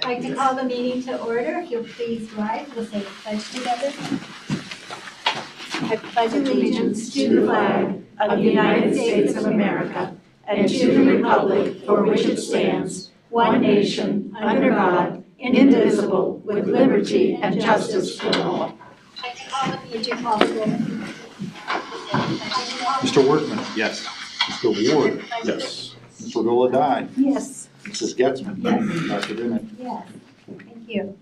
I'd like to call the meeting to order. If you'll please rise, we'll say the pledge together. I pledge allegiance to the flag of the United States of America and to the republic for which it stands, one nation, under God, indivisible, with liberty and justice for all. Would you call the roll? Mr. Workman? Yes. Mr. Ward? Yes. Mr. Gulladye? Yes. Mrs. Getzman? Yes. Dr. Bennett? Yes. Thank you.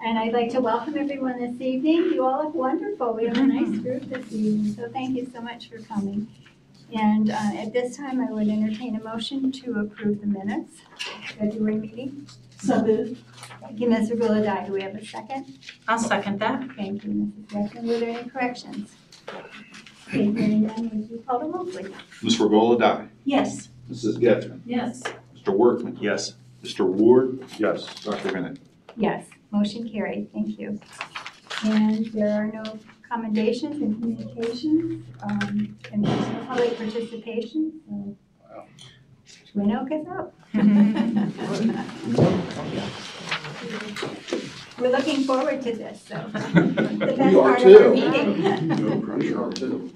And I'd like to welcome everyone this evening. You all look wonderful. We have a nice group this evening, so thank you so much for coming. And at this time, I would entertain a motion to approve the minutes of the February meeting. So moved. Thank you, Mr. Gulladye. Do we have a second? I'll second that. Thank you, Mrs. Getzman. Were there any corrections? Okay, hearing none, would you call the roll, please? Mr. Gulladye? Yes. Mrs. Getzman? Yes. Mr. Workman? Yes. Mr. Ward? Yes. Dr. Bennett? Yes, motion carried. Thank you. And there are no commendations and communications, and there's no public participation, so. Wow. Twin is up. We're looking forward to this, so. The best We are part of our too. meeting. No pressure, too.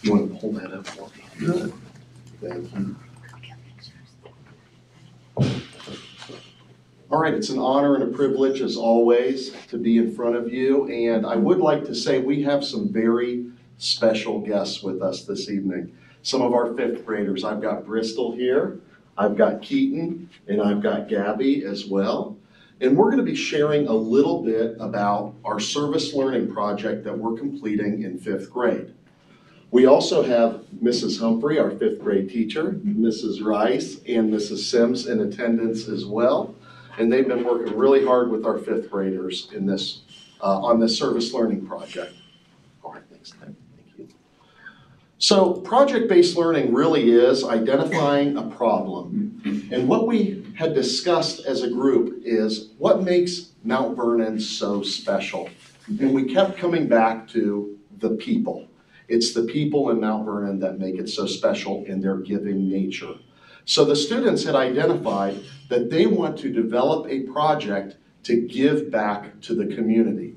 You want to pull that up for me? Good. Thank you. All right, it's an honor and a privilege, as always, to be in front of you. And I would like to say we have some very special guests with us this evening. Some of our fifth graders. I've got Bristol here, I've got Keaton, and I've got Gabby as well. And we're going to be sharing a little bit about our service learning project that we're completing in fifth grade. We also have Mrs. Humphrey, our fifth grade teacher, Mrs. Rice, and Mrs. Sims in attendance as well. And they've been working really hard with our fifth graders in this, on this service learning project. All right, thanks. Thank you. So project-based learning really is identifying a problem. And what we had discussed as a group is what makes Mount Vernon so special. And we kept coming back to the people. It's the people in Mount Vernon that make it so special in their giving nature. So the students had identified that they want to develop a project to give back to the community.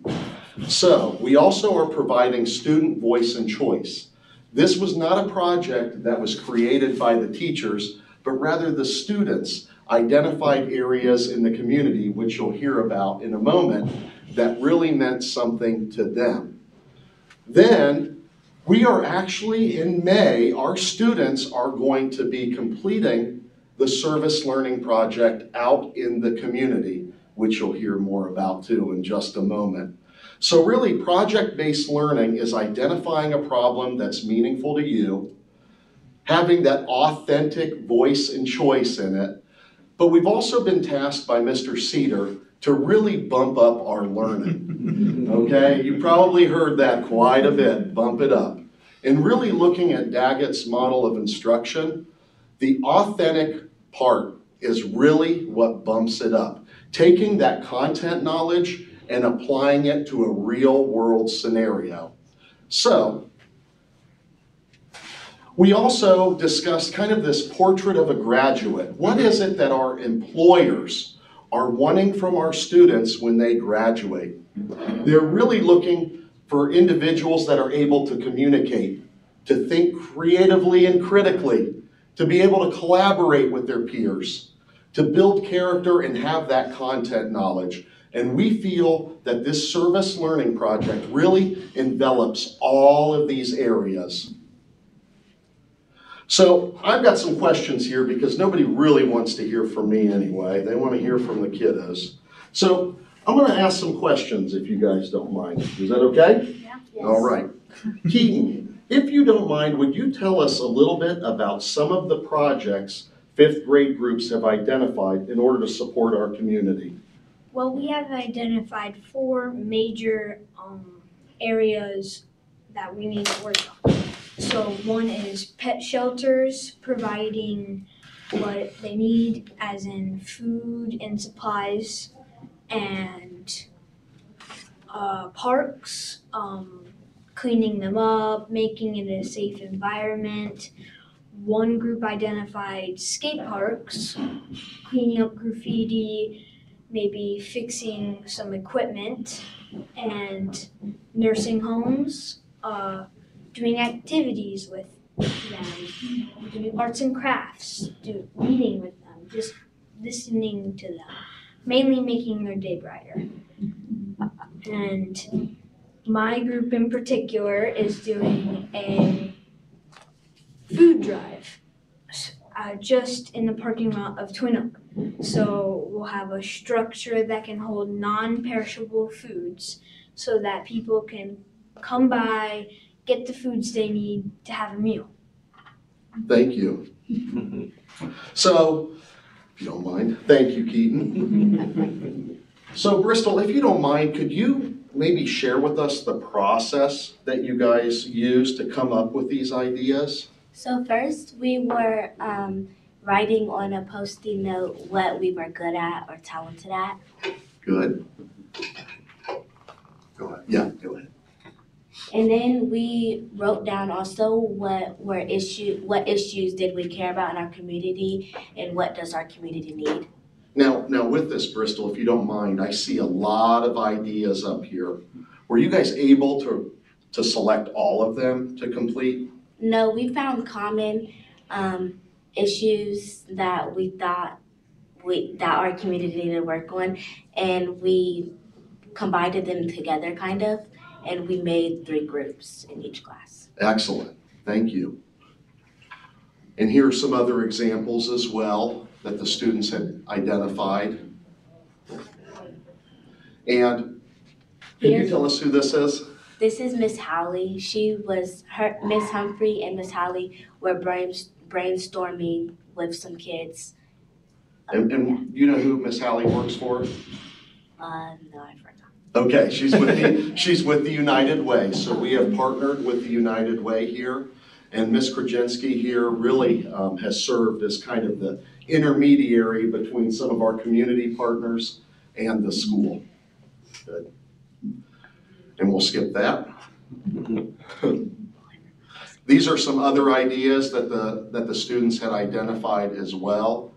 So we also are providing student voice and choice. This was not a project that was created by the teachers, but rather the students identified areas in the community, which you'll hear about in a moment, that really meant something to them. Then, we are actually, in May, our students are going to be completing the service learning project out in the community, which you'll hear more about too in just a moment. So really, project-based learning is identifying a problem that's meaningful to you, having that authentic voice and choice in it, but we've also been tasked by Mr. Cedar to really bump up our learning, okay? You probably heard that quite a bit, bump it up. And really looking at Daggett's model of instruction, the authentic part is really what bumps it up. Taking that content knowledge and applying it to a real world scenario. So, we also discussed kind of this portrait of a graduate. What is it that our employers are wanting from our students when they graduate? They're really looking for individuals that are able to communicate, to think creatively and critically, to be able to collaborate with their peers, to build character and have that content knowledge. And we feel that this service learning project really envelops all of these areas. So I've got some questions here because nobody really wants to hear from me anyway. They want to hear from the kiddos. So I'm going to ask some questions if you guys don't mind. Is that okay? Yeah. Yes. All right. Keaton, if you don't mind, would you tell us a little bit about some of the projects fifth grade groups have identified in order to support our community? Well, we have identified 4 major areas that we need to work on. So one is pet shelters, providing what they need, as in food and supplies, and parks, cleaning them up, making it a safe environment. one group identified skate parks, cleaning up graffiti, maybe fixing some equipment, and nursing homes, doing activities with them, doing arts and crafts, reading with them, just listening to them, mainly making their day brighter. And my group in particular is doing a food drive just in the parking lot of Twin Oak. So we'll have a structure that can hold non-perishable foods so that people can come by, get the foods they need to have a meal. Thank you. So, if you don't mind, thank you, Keaton. So Bristol, if you don't mind, could you maybe share with us the process that you guys use to come up with these ideas? So first, we were writing on a Post-it note what we were good at or talented at. Good. Go ahead. Yeah, go ahead. And then we wrote down also what issues did we care about in our community and what does our community need. Now with this, Bristol, if you don't mind, I see a lot of ideas up here. Were you guys able to select all of them to complete? No, we found common issues that we thought that our community needed to work on, and we combined them together kind of, and we made 3 groups in each class. Excellent, thank you. And here are some other examples as well that the students had identified. And can you tell us who this is? This is Miss Howley. Miss Humphrey and Miss Howley were brainstorming with some kids. And you know who Miss Howley works for? No, I forgot. Okay, she's with the United Way. So we have partnered with the United Way here. And Ms. Krasinski here really has served as kind of the intermediary between some of our community partners and the school. Good. And we'll skip that. These are some other ideas that the students had identified as well.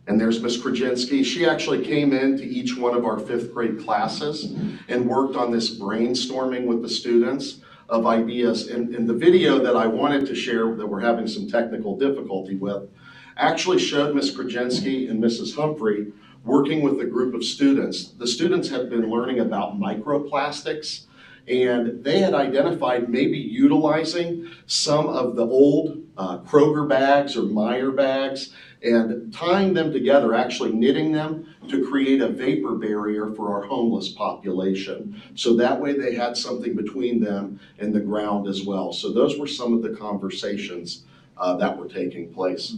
And there's Ms. Krasinski. She actually came into each one of our 5th grade classes and worked on this brainstorming with the students of ideas. And the video that I wanted to share that we're having some technical difficulty with actually showed Ms. Krasinski and Mrs. Humphrey working with a group of students. The students had been learning about microplastics, and they had identified maybe utilizing some of the old Kroger bags or Meyer bags and tying them together, actually knitting them to create a vapor barrier for our homeless population. So that way they had something between them and the ground as well. So those were some of the conversations that were taking place.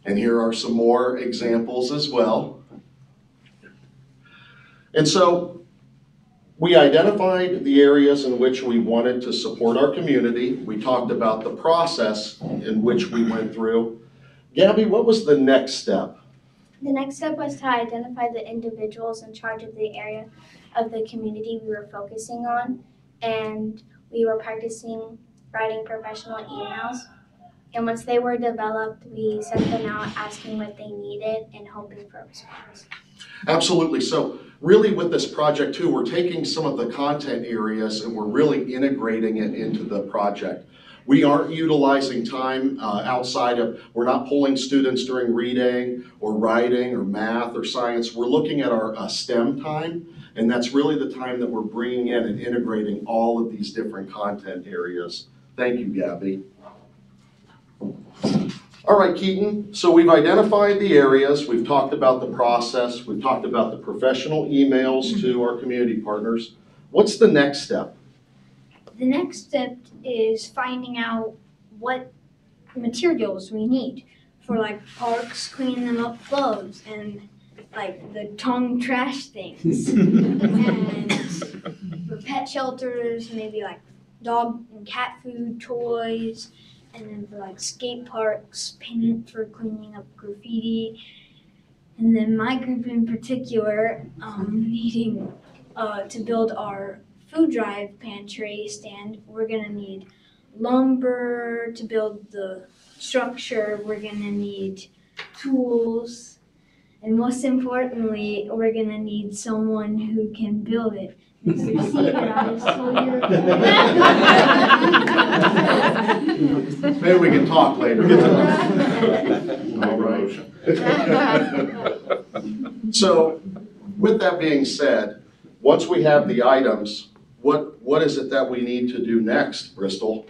And here are some more examples as well. And so we identified the areas in which we wanted to support our community. We talked about the process in which we went through. Gabby, what was the next step? The next step was to identify the individuals in charge of the area of the community we were focusing on, and we were practicing writing professional emails. And once they were developed, we sent them out asking what they needed and hoping for a response. Absolutely. So really with this project too, we're taking some of the content areas and we're really integrating it into the project. We aren't utilizing time outside of, we're not pulling students during reading or writing or math or science. We're looking at our STEM time, and that's really the time that we're bringing in and integrating all of these different content areas. Thank you, Gabby. All right, Keaton, so we've identified the areas, we've talked about the process, we've talked about the professional emails to our community partners. What's the next step? The next step is finding out what materials we need for like parks, cleaning them up gloves, and like the tongue trash things. And for pet shelters, maybe like dog and cat food, toys, and then for like skate parks, paint for cleaning up graffiti. And then my group in particular, needing to build our food drive pantry stand, we're gonna need lumber to build the structure. We're gonna need tools. And most importantly, we're gonna need someone who can build it. Mr. Seeger, I was told you were Maybe we can talk later. All right. So, with that being said, once we have the items, what is it that we need to do next, Bristol?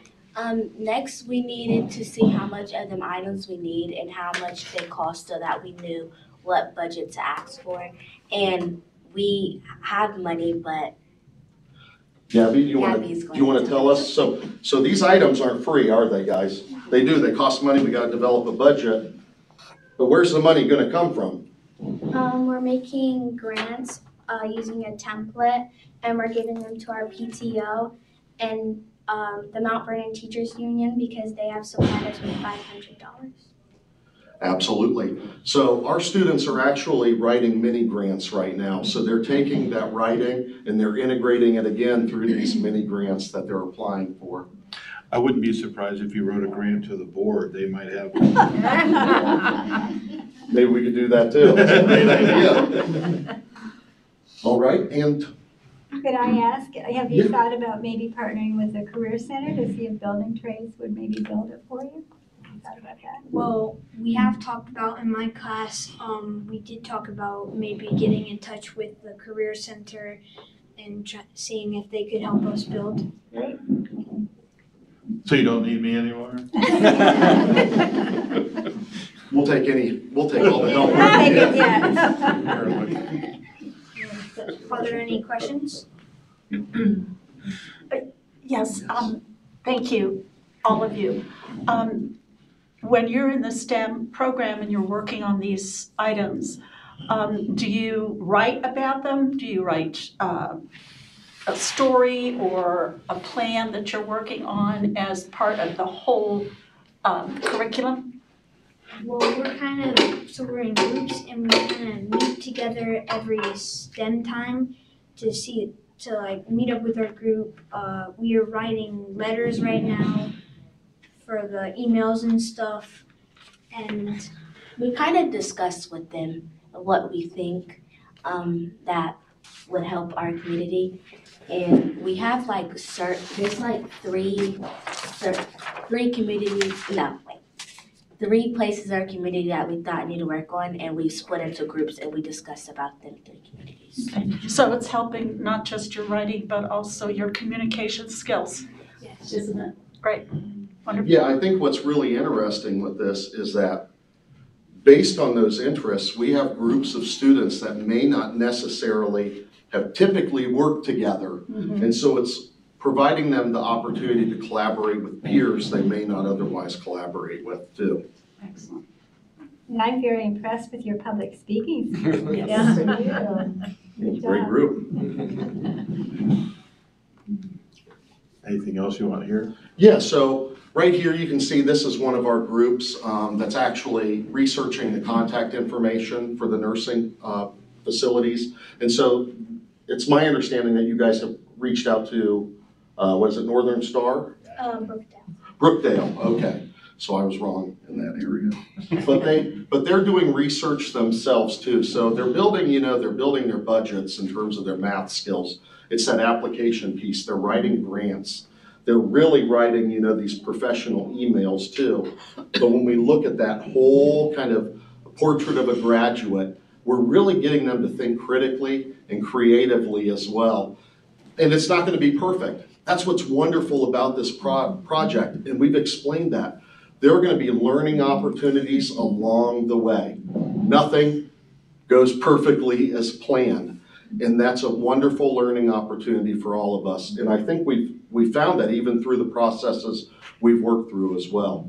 Next, we needed to see how much of them items we need and how much they cost so that we knew what budget to ask for. And we have money, but Gabby, do you Gabby's want to going tell us? So these items aren't free, are they, guys? They do, they cost money, we gotta develop a budget. But where's the money gonna come from? We're making grants using a template, and we're giving them to our PTO and the Mount Vernon Teachers Union because they have supplied us with $500. Absolutely. So our students are actually writing mini grants right now. So they're taking that writing and they're integrating it again through these mini grants that they're applying for. I wouldn't be surprised if you wrote a grant to the board. They might have. Maybe we could do that too. That's a great idea. All right, and Could I ask, have Yeah. you thought about maybe partnering with the Career Center to see if building trades would maybe build it for you? Have you thought about that? Well, we have talked about in my class, we did talk about maybe getting in touch with the Career Center and seeing if they could help us build. Great. So you don't need me anymore? we'll take all the help. We'll take it, yeah. Are there any questions? Yes, thank you, all of you. When you're in the STEM program and you're working on these items, do you write about them? Do you write a story or a plan that you're working on as part of the whole curriculum? Well, we're in groups and we kind of meet together every STEM time to meet up with our group. We are writing letters right now for the emails and stuff, and we kind of discussed with them what we think that would help our community. And we have three places in our community that we thought need to work on, and we split into groups and we discussed about them three communities. So it's helping not just your writing, but also your communication skills, yes. isn't it? Great, wonderful. Yeah, I think what's really interesting with this is that based on those interests, we have groups of students that may not necessarily have typically worked together. Mhm. And so it's providing them the opportunity to collaborate with peers they may not otherwise collaborate with too. Excellent. And I'm very impressed with your public speaking skills. Yes. Good for you. Good Great job. group. Anything else you want to hear? Yeah, so right here you can see this is one of our groups that's actually researching the contact information for the nursing facilities. And so it's my understanding that you guys have reached out to, what is it, Northern Star? Brookdale. Brookdale, okay. So I was wrong in that area. But they're doing research themselves too. So they're building, they're building their budgets in terms of their math skills. It's that application piece. They're writing grants. They're really writing, these professional emails too. But when we look at that whole kind of portrait of a graduate, we're really getting them to think critically and creatively as well. And it's not going to be perfect. That's what's wonderful about this project, and we've explained that. There are going to be learning opportunities along the way. Nothing goes perfectly as planned, and that's a wonderful learning opportunity for all of us. And I think we've found that even through the processes we've worked through as well.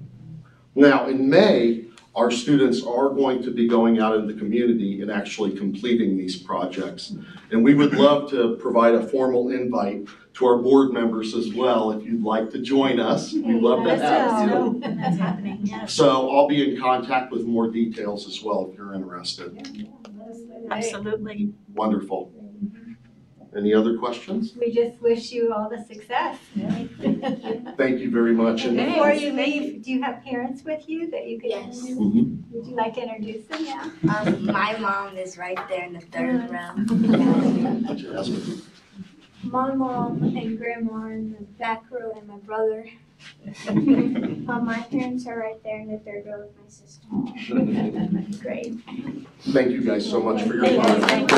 Now, in May, our students are going to be going out in the community and actually completing these projects. And we would love to provide a formal invite to our board members as well. If you'd like to join us, we'd love to have you. That's happening, yes. So I'll be in contact with more details as well if you're interested. Absolutely. Wonderful. Any other questions? We just wish you all the success. Thank you very much. And And before you leave, do you have parents with you that you could Yes. introduce? Mhm. Would you like to introduce them now? My mom is right there in the third row. Jasmine. My mom and grandma are in the back row, and my brother. My parents are right there in the third row with my sister. Great. Thank you guys so much for your Thank you. time. Thank you.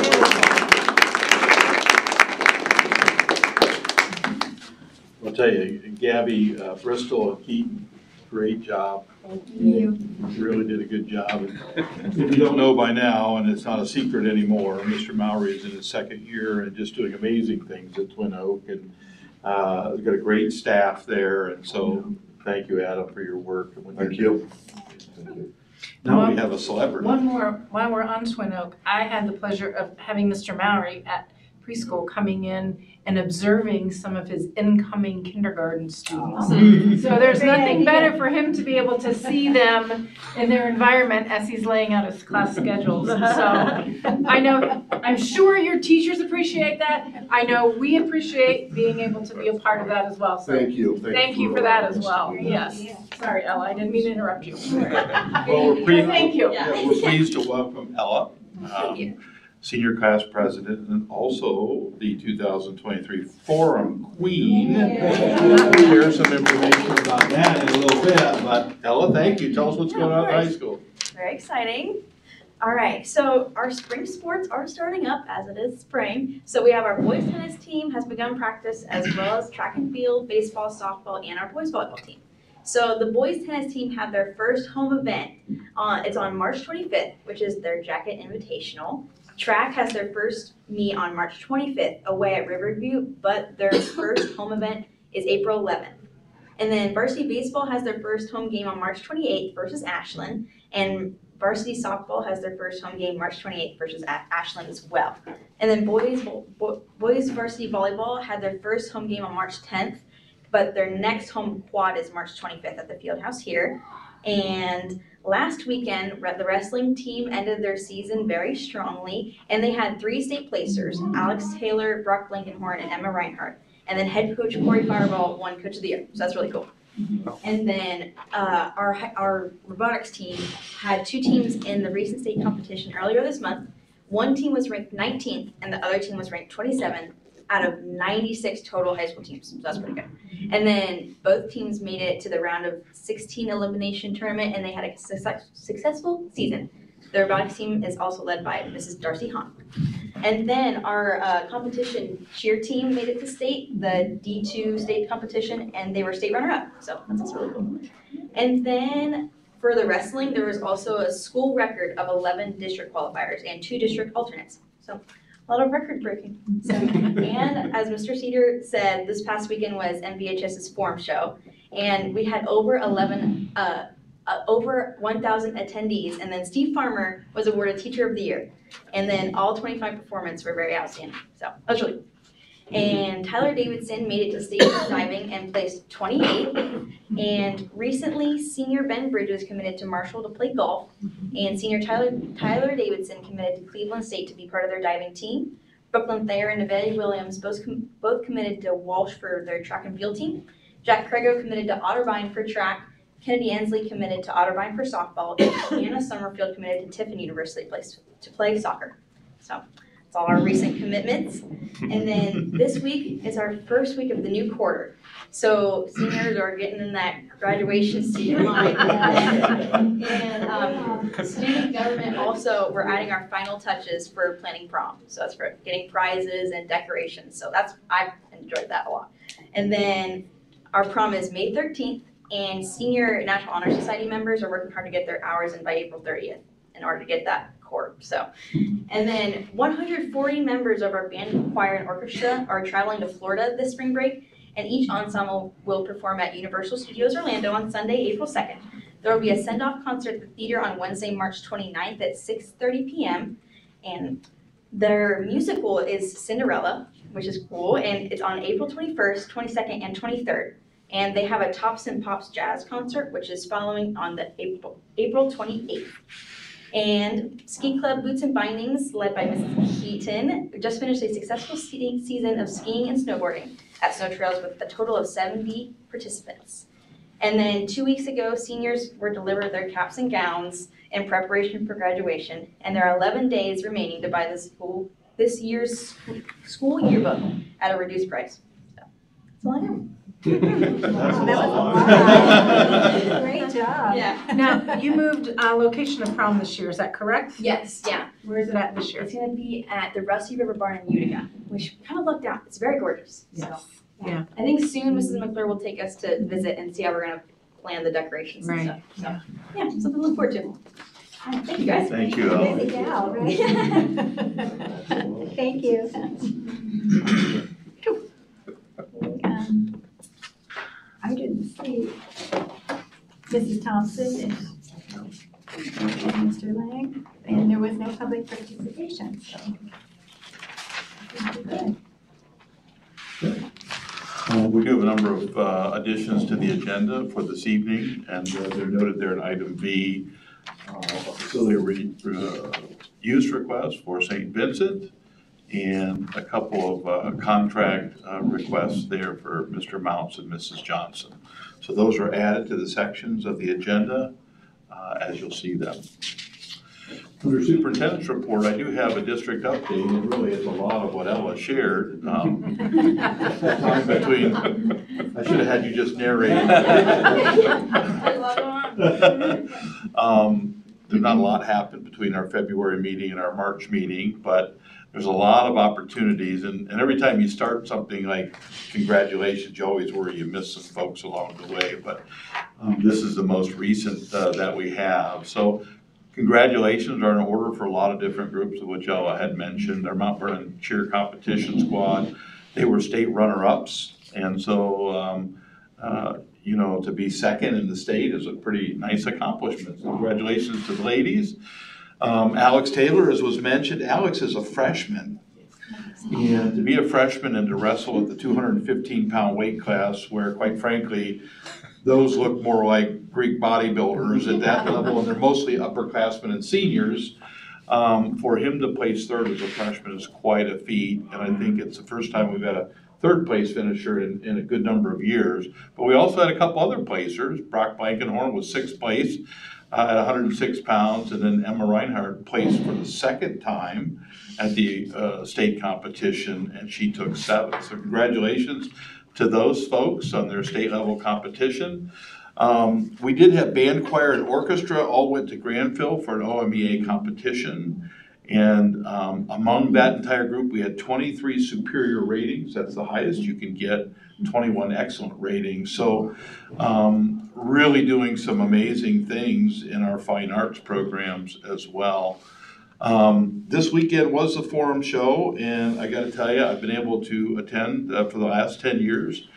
I'll tell you, Gabby, Bristol and Keaton, great job. You. Really did a good job. If you don't know by now, and it's not a secret anymore, Mr. Mowry is in his second year and just doing amazing things at Twin Oak. And we've got a great staff there. And so thank you, Adam, for your work. Thank you. Now we have a celebrity. One more, while we're on Twin Oak, I had the pleasure of having Mr. Mowry at preschool coming in and observing some of his incoming kindergarten students. So there's nothing better for him to be able to see them in their environment as he's laying out his class schedules. And so I know, I'm sure your teachers appreciate that. I know we appreciate being able to be a part of that as well. So Thank you. thank you for that as well. Yes. Sorry, Ella, I didn't mean to interrupt you. Well, Thank you. Yeah, we're pleased to welcome Ella, Senior Class President, and also the 2023 Forum Queen. We'll share some information about that in a little bit, but Ella, thank you. Tell us what's going on at high school. Very exciting. All right, so our spring sports are starting up as it is spring. So we have our boys tennis team has begun practice, as well as track and field, baseball, softball, and our boys volleyball team. So the boys tennis team had their first home event. It's on March 25th, which is their Jacket Invitational. Track has their first meet on March 25th away at Riverview, but their first home event is April 11th. And then varsity baseball has their first home game on March 28th versus Ashland, and varsity softball has their first home game March 28th versus Ashland as well. And then boys varsity volleyball had their first home game on March 10th, but their next home quad is March 25th at the Fieldhouse here. And last weekend, the wrestling team ended their season very strongly, and they had 3 state placers, Alex Taylor, Brock Blankenhorn, and Emma Reinhardt. And then head coach Corey Fireball won Coach of the Year, so that's really cool. And then our robotics team had 2 teams in the recent state competition earlier this month. One team was ranked 19th, and the other team was ranked 27th out of 96 total high school teams, so that's pretty good. And then both teams made it to the round of 16 elimination tournament, and they had a successful season. The robotics team is also led by Mrs. Darcy Hahn. And then our competition cheer team made it to state, the D2 state competition, and they were state runner-up, so that's also really cool. And then for the wrestling, there was also a school record of 11 district qualifiers and 2 district alternates. So a lot of record breaking. So, and as Mr. Cedar said, this past weekend was MVHS's Forum Show, and we had over 1,000 attendees, and then Steve Farmer was awarded Teacher of the Year, and then all 25 performances were very outstanding. So that was really cool. And Tyler Davidson made it to state diving and placed 28th. And recently, senior Ben Bridge was committed to Marshall to play golf, and senior Tyler Davidson committed to Cleveland State to be part of their diving team. Brooklyn Thayer and Nevada Williams both committed to Walsh for their track and field team. Jack Crego committed to Otterbein for track. Kennedy Ansley committed to Otterbein for softball, and Anna Summerfield committed to Tiffin University to play soccer. So that's all our recent commitments. And then this week is our first week of the new quarter. So seniors are getting in that graduation student line. And student government also, we're adding our final touches for planning prom. So that's for getting prizes and decorations. So I've enjoyed that a lot. And then our prom is May 13th, and senior National Honor Society members are working hard to get their hours in by April 30th in order to get that corp. So, and then 140 members of our band, choir, and orchestra are traveling to Florida this spring break, and each ensemble will perform at Universal Studios Orlando on Sunday, April 2nd. There will be a send-off concert at the theater on Wednesday, March 29th at 6:30 p.m. And their musical is Cinderella, which is cool, and it's on April 21st, 22nd, and 23rd. And they have a Tops and Pops Jazz concert, which is following on the April 28th. And Ski Club Boots and Bindings, led by Mrs. Keaton, just finished a successful season of skiing and snowboarding at snow trails with a total of 70 participants. And then 2 weeks ago, seniors were delivered their caps and gowns in preparation for graduation, and there are 11 days remaining to buy this year's school yearbook at a reduced price. So, that's all I have. Great job. Yeah. Now, you moved location of prom this year, is that correct? Yes, yeah. Where is it at this year? It's gonna be at the Rusty River Barn in Utica, which kind of lucked out. It's very gorgeous. So, Yes. Yeah. I think soon Mrs. McClure will take us to visit and see how we're gonna plan the decorations and Right. stuff. So, yeah, something to look forward to. All right, thank you guys. Thank you, Ella. Busy gal, right? Thank you. I didn't see Mrs. Thompson and Mr. Lang, and there was no public participation, so. We do have a number of additions to the agenda for this evening, and they're noted there in item B, facility use request for St. Vincent, and a couple of contract requests there for Mr. Mounts and Mrs. Johnson. So those are added to the sections of the agenda as you'll see them. Under superintendent's report, I do have a district update, and really it's a lot of what Ella shared. Time between, I should have had you just narrate. There's not a lot happened between our February meeting and our March meeting, but there's a lot of opportunities, and every time you start something like congratulations, you always worry you miss some folks along the way, but this is the most recent that we have. So congratulations are in order for a lot of different groups, of which Ella had mentioned. Our Mount Vernon Cheer Competition Squad, they were state runner-ups, and so you know, to be second in the state is a pretty nice accomplishment. So congratulations to the ladies. Alex Taylor, as was mentioned, Alex is a freshman. And to be a freshman and to wrestle at the 215-pound weight class, where quite frankly, those look more like Greek bodybuilders at that level, and they're mostly upperclassmen and seniors. For him to place third as a freshman is quite a feat, and I think it's the first time we've had a third place finisher in a good number of years. But we also had a couple other placers. Brock Blankenhorn was sixth place at 106 pounds, and then Emma Reinhardt placed for the second time at the state competition, and she took seventh. So congratulations to those folks on their state level competition. We did have band, choir, and orchestra all went to Granville for an OMEA competition. And among that entire group, we had 23 superior ratings. That's the highest you can get, 21 excellent ratings. So really doing some amazing things in our fine arts programs as well. This weekend was the Forum Show, and I got to tell you, I've been able to attend for the last 10 years.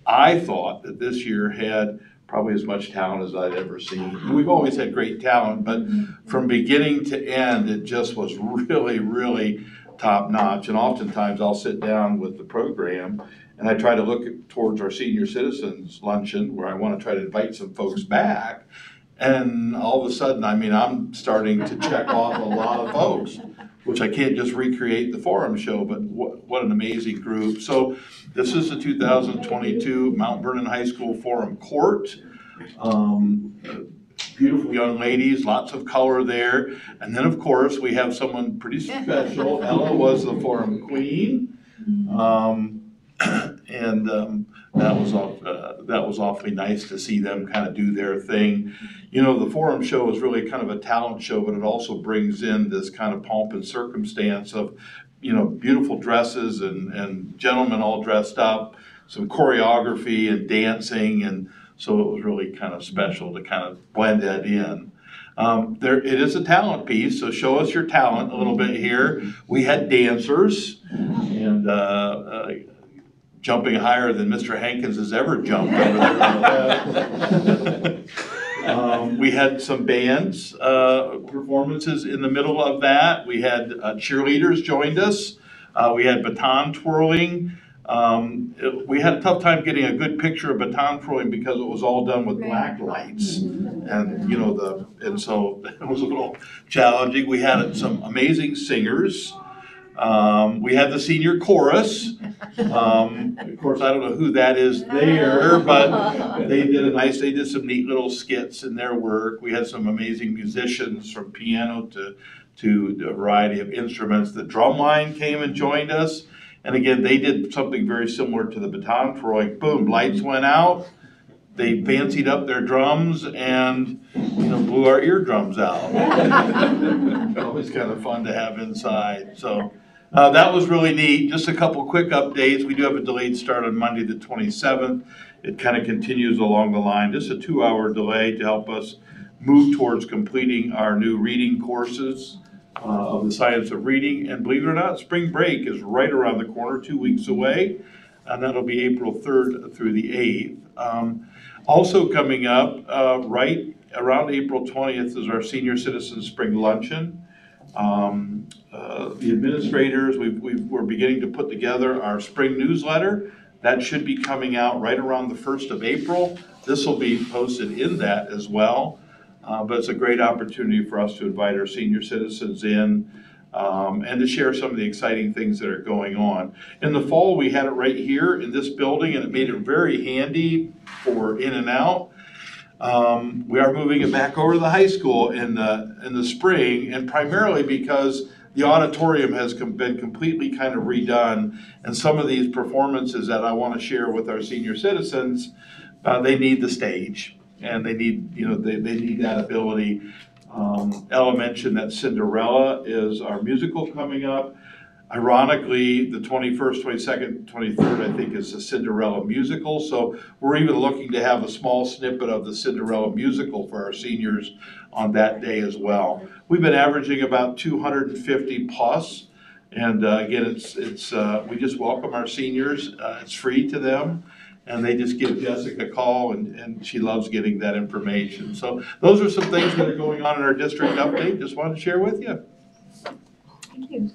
I thought that this year had probably as much talent as I'd ever seen. We've always had great talent, but from beginning to end, it just was really, really top notch. And oftentimes I'll sit down with the program and I try to look towards our senior citizens luncheon, where I want to try to invite some folks back. And all of a sudden, I mean, I'm starting to check off a lot of folks, which I can't just recreate the Forum Show, but what an amazing group. So this is the 2022 Mount Vernon High School Forum Court. Beautiful young ladies, lots of color there. And then, of course, we have someone pretty special. Ella was the Forum Queen. That was awfully nice to see them kind of do their thing. You know, the Forum Show is really kind of a talent show, but it also brings in this kind of pomp and circumstance of, you know, beautiful dresses and gentlemen all dressed up, some choreography and dancing, and so it was really kind of special to kind of blend that in. It is a talent piece, so show us your talent a little bit here. We had dancers, and jumping higher than Mr. Hankins has ever jumped over there. We had some bands performances in the middle of that. We had cheerleaders joined us. We had baton twirling. We had a tough time getting a good picture of baton throwing because it was all done with black lights. And, and so it was a little challenging. We had some amazing singers. We had the senior chorus. Of course, I don't know who that is there, but they did some neat little skits in their work. We had some amazing musicians from piano to a variety of instruments. The drum line came and joined us. And again, they did something very similar to the baton throwing. Boom, lights went out. They fancied up their drums and, blew our eardrums out. Always kind of fun to have inside. So that was really neat. Just a couple quick updates. We do have a delayed start on Monday the 27th. It kind of continues along the line. Just a 2-hour delay to help us move towards completing our new reading courses of the science of reading. And believe it or not, spring break is right around the corner, 2 weeks away. And that'll be April 3rd through the 8th. Also coming up, right around April 20th is our Senior Citizen Spring Luncheon. The administrators, we're beginning to put together our spring newsletter. That should be coming out right around the 1st of April. This will be posted in that as well. But it's a great opportunity for us to invite our senior citizens in and to share some of the exciting things that are going on. In the fall, we had it right here in this building, and it made it very handy for in and out. We are moving it back over to the high school in the spring, and primarily because the auditorium has been completely kind of redone, and some of these performances that I want to share with our senior citizens, they need the stage. And they need, they need that ability. Ella mentioned that Cinderella is our musical coming up. Ironically, the 21st, 22nd, 23rd, I think, is the Cinderella musical. So we're even looking to have a small snippet of the Cinderella musical for our seniors on that day as well. We've been averaging about 250 plus. And again, it's we just welcome our seniors. It's free to them. And they just give Jessica a call, and she loves getting that information. So those are some things that are going on in our district update. Just wanted to share with you. Thank you.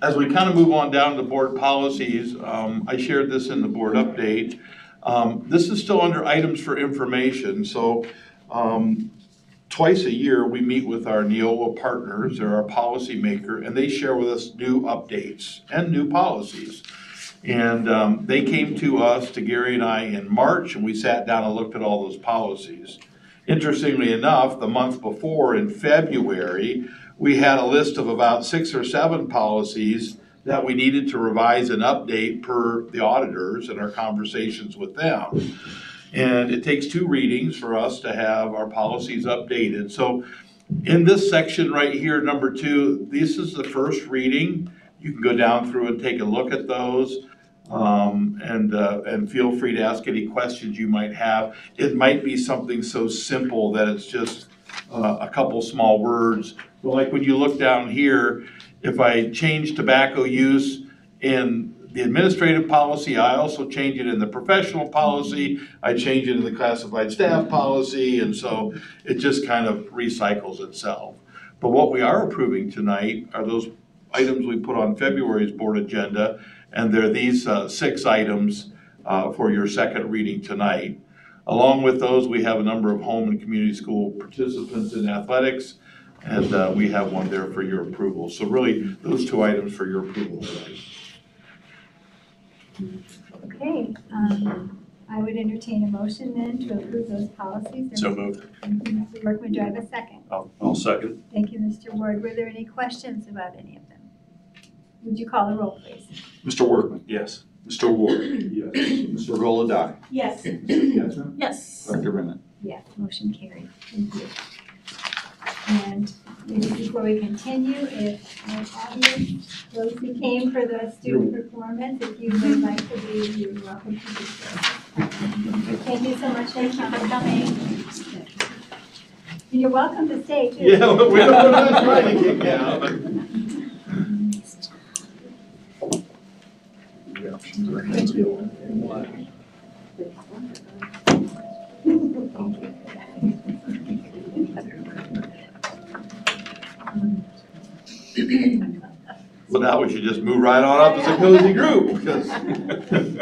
As we kind of move on down to board policies, I shared this in the board update. This is still under items for information. So twice a year, we meet with our Neola partners. They're our policy maker, and they share with us new updates and new policies. And they came to us, to Gary and I, in March, and we sat down and looked at all those policies. Interestingly enough, the month before, in February, we had a list of about 6 or 7 policies that we needed to revise and update per the auditors and our conversations with them. And it takes 2 readings for us to have our policies updated. So in this section right here, number 2, this is the first reading. You can go down through and take a look at those. And feel free to ask any questions you might have. It might be something so simple that it's just a couple small words. But like when you look down here, if I change tobacco use in the administrative policy, I also change it in the professional policy, I change it in the classified staff policy, and so it just kind of recycles itself. But what we are approving tonight are those items we put on February's board agenda, and they're these 6 items for your second reading tonight. Along with those, we have a number of home and community school participants in athletics, and we have one there for your approval. So really, those 2 items for your approval tonight. Okay, I would entertain a motion then to approve those policies. So moved. Thank you, Mr. Workman. Do I have a second? I'll second. Thank you, Mr. Ward. Were there any questions about any of them? Would you call the roll, please? Mr. Workman. Yes. Mr. Ward. Yes. Mr. Roladai. Yes. Mr. Yes. Dr. Vernon. Yes, motion carried. Thank you. And maybe before we continue, if our audience, those who came for the student performance, if you would like to leave, you're welcome to do so. Thank you so much for coming. You're welcome to stay too. Yeah, we're not trying to kick you out, but now we should just move right on up as a cozy group, because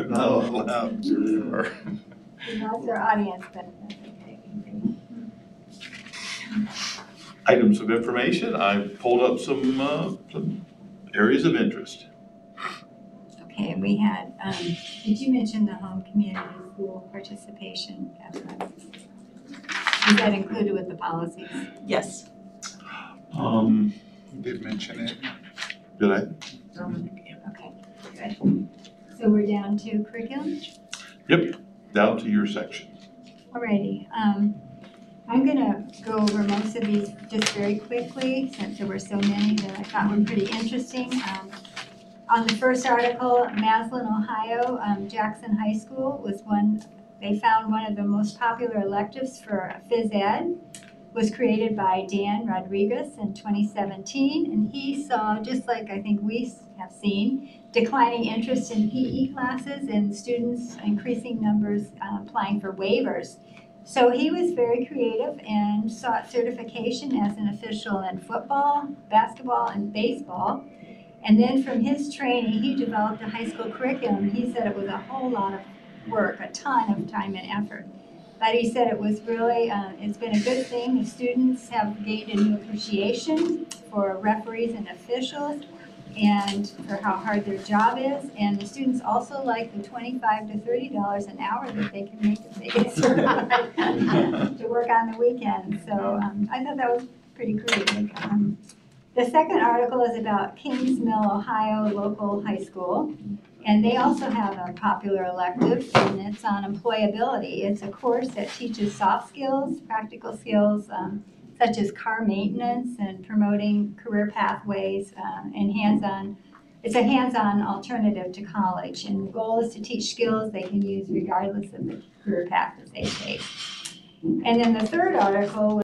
not allowed. That's our audience, but that's okay. Items of information, I pulled up some areas of interest. Okay, and we had, did you mention the home community school participation? Is that included with the policies? Yes. Did mention it. Did I? Okay, good. So we're down to curriculum? Yep, down to your section. Alrighty, I'm gonna go over most of these just very quickly, since there were so many that I thought were pretty interesting. On the first article, Maslin, Ohio, Jackson High School was they found one of the most popular electives for phys ed was created by Dan Rodriguez in 2017, and he saw, just like I think we have seen, declining interest in PE classes and students increasing numbers applying for waivers. So he was very creative and sought certification as an official in football, basketball, and baseball. And then from his training, he developed a high school curriculum. He said it was a whole lot of work, a ton of time and effort. But he said it was really, it's been a good thing. The students have gained a new appreciation for referees and officials and for how hard their job is. And the students also like the $25 to $30 an hour that they can make if they get certified to work on the weekend. So I thought that was pretty creative. The second article is about Kings Mill, Ohio local high school. And they also have a popular elective, and it's on employability. It's a course that teaches soft skills, practical skills, such as car maintenance and promoting career pathways and hands-on. It's a hands-on alternative to college, and the goal is to teach skills they can use regardless of the career path that they take. And then the third article